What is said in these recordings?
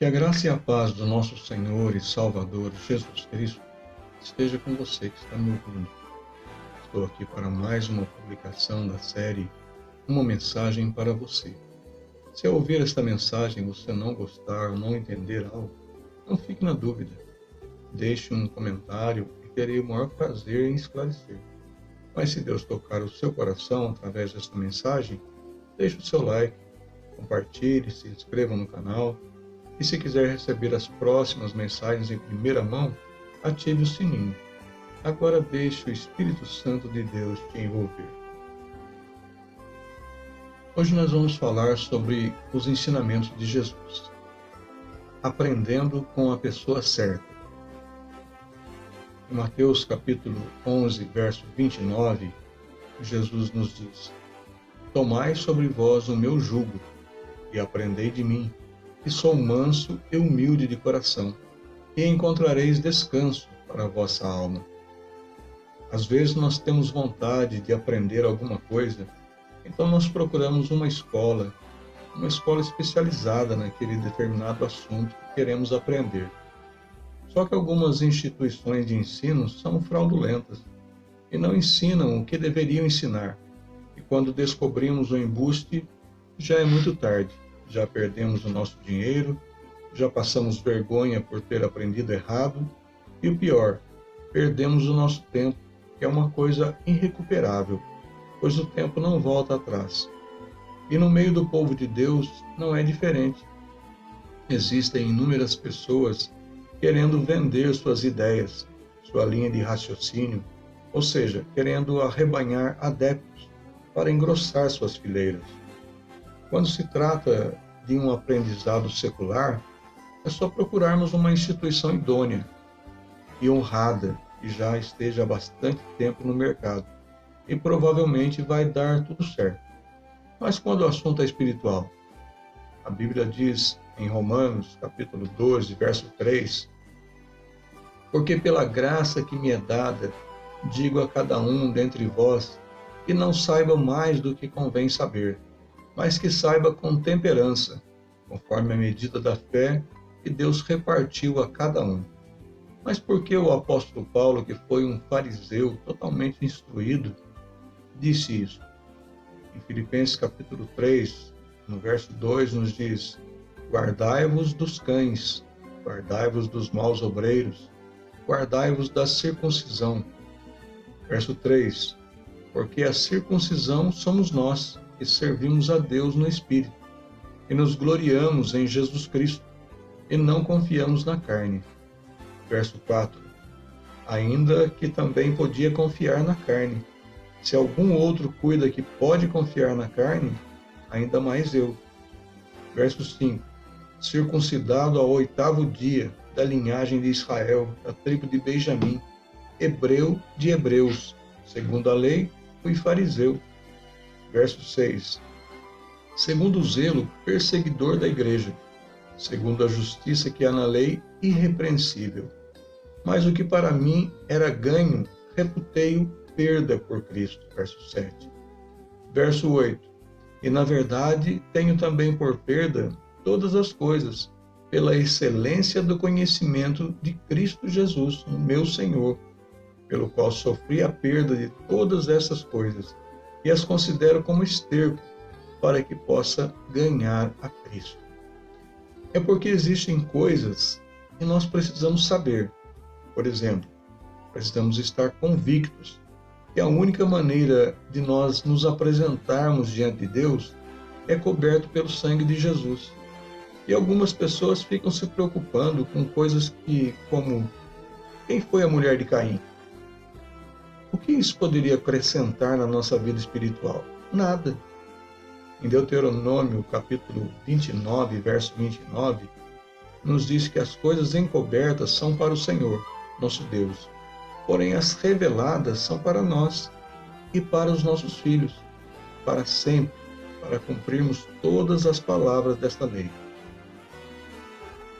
Que a graça e a paz do nosso Senhor e Salvador Jesus Cristo esteja com você que está me ouvindo. Estou aqui para mais uma publicação da série Uma Mensagem para Você. Se ao ouvir esta mensagem você não gostar ou não entender algo, não fique na dúvida. Deixe um comentário e terei o maior prazer em esclarecer. Mas se Deus tocar o seu coração através desta mensagem, deixe o seu like, compartilhe, se inscreva no canal. E se quiser receber as próximas mensagens em primeira mão, ative o sininho. Agora deixe o Espírito Santo de Deus te envolver. Hoje nós vamos falar sobre os ensinamentos de Jesus. Aprendendo com a pessoa certa. Em Mateus capítulo 11, verso 29, Jesus nos diz: Tomai sobre vós o meu jugo e aprendei de mim, que sou manso e humilde de coração, e encontrareis descanso para a vossa alma. Às vezes nós temos vontade de aprender alguma coisa, então nós procuramos uma escola especializada naquele determinado assunto que queremos aprender. Só que algumas instituições de ensino são fraudulentas e não ensinam o que deveriam ensinar. E quando descobrimos o embuste, já é muito tarde. Já perdemos o nosso dinheiro, já passamos vergonha por ter aprendido errado e o pior, perdemos o nosso tempo, que é uma coisa irrecuperável, pois o tempo não volta atrás. E no meio do povo de Deus não é diferente. Existem inúmeras pessoas querendo vender suas ideias, sua linha de raciocínio, ou seja, querendo arrebanhar adeptos para engrossar suas fileiras. Quando se trata de um aprendizado secular, é só procurarmos uma instituição idônea e honrada, que já esteja há bastante tempo no mercado, e provavelmente vai dar tudo certo. Mas quando o assunto é espiritual, a Bíblia diz em Romanos, capítulo 12, verso 3, Porque pela graça que me é dada, digo a cada um dentre vós, que não saiba mais do que convém saber, mas que saiba com temperança, conforme a medida da fé que Deus repartiu a cada um. Mas por que o apóstolo Paulo, que foi um fariseu totalmente instruído, disse isso? Em Filipenses capítulo 3, no verso 2, nos diz: Guardai-vos dos cães, guardai-vos dos maus obreiros, guardai-vos da circuncisão. Verso 3, Porque a circuncisão somos nós, que servimos a Deus no Espírito, e nos gloriamos em Jesus Cristo, e não confiamos na carne. Verso 4, Ainda que também podia confiar na carne. Se algum outro cuida que pode confiar na carne, ainda mais eu. Verso 5, Circuncidado ao 8º dia, da linhagem de Israel, da tribo de Benjamim, hebreu de hebreus, segundo a lei, fui fariseu. Verso 6, Segundo o zelo, perseguidor da igreja, segundo a justiça que há na lei, irrepreensível. Mas o que para mim era ganho, reputei-o perda por Cristo. Verso 7. Verso 8. E na verdade tenho também por perda todas as coisas, pela excelência do conhecimento de Cristo Jesus, meu Senhor, pelo qual sofri a perda de todas essas coisas, e as considero como esterco, para que possa ganhar a Cristo. É porque existem coisas que nós precisamos saber. Por exemplo, precisamos estar convictos que a única maneira de nós nos apresentarmos diante de Deus é coberto pelo sangue de Jesus. E algumas pessoas ficam se preocupando com coisas como quem foi a mulher de Caim? O que isso poderia acrescentar na nossa vida espiritual? Nada. Em Deuteronômio, capítulo 29, verso 29, nos diz que as coisas encobertas são para o Senhor, nosso Deus, porém as reveladas são para nós e para os nossos filhos, para sempre, para cumprirmos todas as palavras desta lei.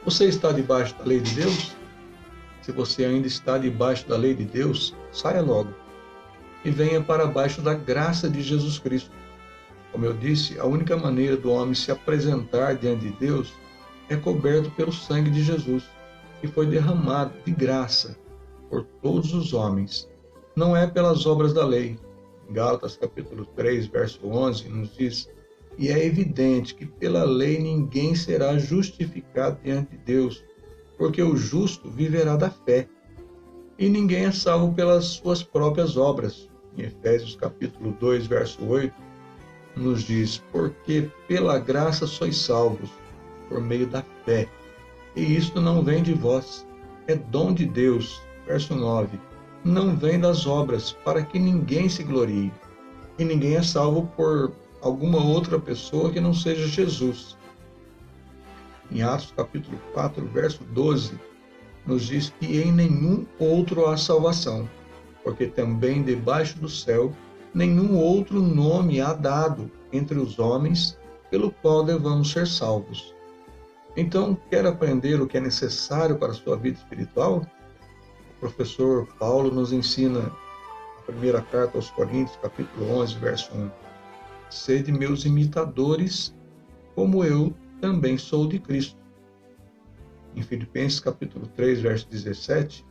Você está debaixo da lei de Deus? Se você ainda está debaixo da lei de Deus, saia logo e venha para baixo da graça de Jesus Cristo. Como eu disse, a única maneira do homem se apresentar diante de Deus é coberto pelo sangue de Jesus, que foi derramado de graça por todos os homens. Não é pelas obras da lei. Em Gálatas capítulo 3, verso 11, nos diz: e é evidente que pela lei ninguém será justificado diante de Deus, porque o justo viverá da fé. E ninguém é salvo pelas suas próprias obras. Em Efésios capítulo 2, verso 8, nos diz: porque pela graça sois salvos, por meio da fé. E isto não vem de vós, é dom de Deus. Verso 9, não vem das obras, para que ninguém se glorie. E ninguém é salvo por alguma outra pessoa que não seja Jesus. Em Atos capítulo 4, verso 12, nos diz que em nenhum outro há salvação, porque também debaixo do céu nenhum outro nome há dado entre os homens pelo qual devamos ser salvos. Então, quer aprender o que é necessário para a sua vida espiritual? O professor Paulo nos ensina na primeira carta aos Coríntios, capítulo 11, verso 1. Sede meus imitadores, como eu também sou de Cristo. Em Filipenses, capítulo 3, verso 17,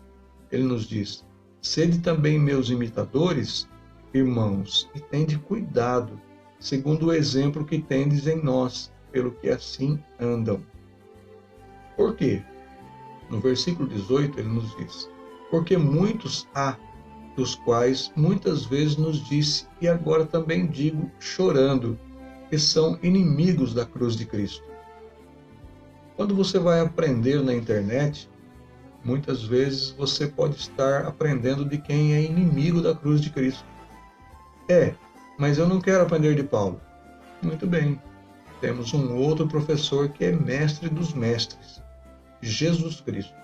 ele nos diz: sede também meus imitadores, irmãos, e tende cuidado, segundo o exemplo que tendes em nós, pelo que assim andam. Por quê? No versículo 18 ele nos diz: porque muitos há, dos quais muitas vezes nos disse, e agora também digo, chorando, que são inimigos da cruz de Cristo. Quando você vai aprender na internet, muitas vezes você pode estar aprendendo de quem é inimigo da cruz de Cristo. Mas eu não quero aprender de Paulo. Muito bem, temos um outro professor que é mestre dos mestres, Jesus Cristo.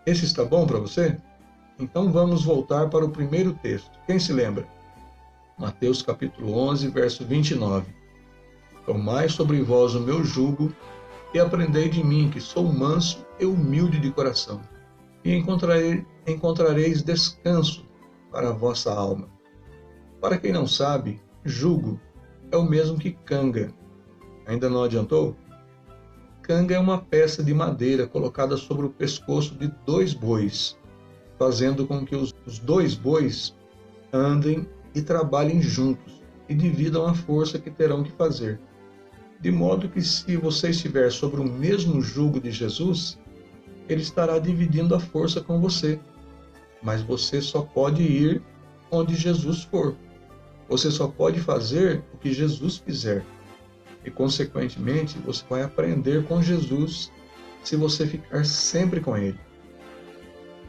Esse está bom para você? Então vamos voltar para o primeiro texto. Quem se lembra? Mateus capítulo 11, verso 29. Tomai sobre vós o meu jugo e aprendei de mim, que sou manso e humilde de coração, e encontrareis descanso para a vossa alma. Para quem não sabe, jugo é o mesmo que canga. Ainda não adiantou? Canga é uma peça de madeira colocada sobre o pescoço de dois bois, fazendo com que os dois bois andem e trabalhem juntos e dividam a força que terão que fazer. De modo que, se você estiver sobre o mesmo jugo de Jesus, ele estará dividindo a força com você. Mas você só pode ir onde Jesus for. Você só pode fazer o que Jesus fizer. E, consequentemente, você vai aprender com Jesus se você ficar sempre com ele.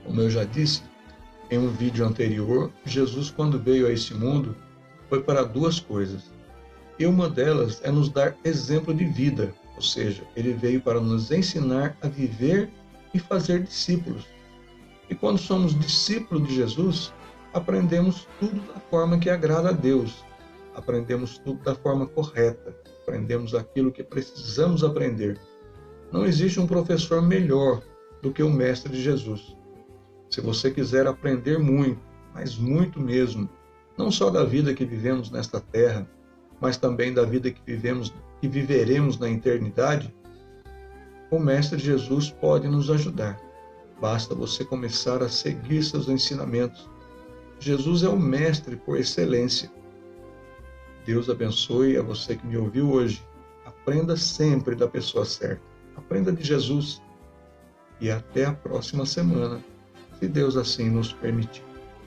Como eu já disse em um vídeo anterior, Jesus, quando veio a este mundo, foi para duas coisas. E uma delas é nos dar exemplo de vida, ou seja, ele veio para nos ensinar a viver e fazer discípulos. E quando somos discípulos de Jesus, aprendemos tudo da forma que agrada a Deus, aprendemos tudo da forma correta, aprendemos aquilo que precisamos aprender. Não existe um professor melhor do que o Mestre de Jesus. Se você quiser aprender muito, mas muito mesmo, não só da vida que vivemos nesta terra, mas também da vida que viveremos na eternidade, o Mestre Jesus pode nos ajudar. Basta você começar a seguir seus ensinamentos. Jesus é o Mestre por excelência. Deus abençoe a você que me ouviu hoje. Aprenda sempre da pessoa certa. Aprenda de Jesus. E até a próxima semana, se Deus assim nos permitir.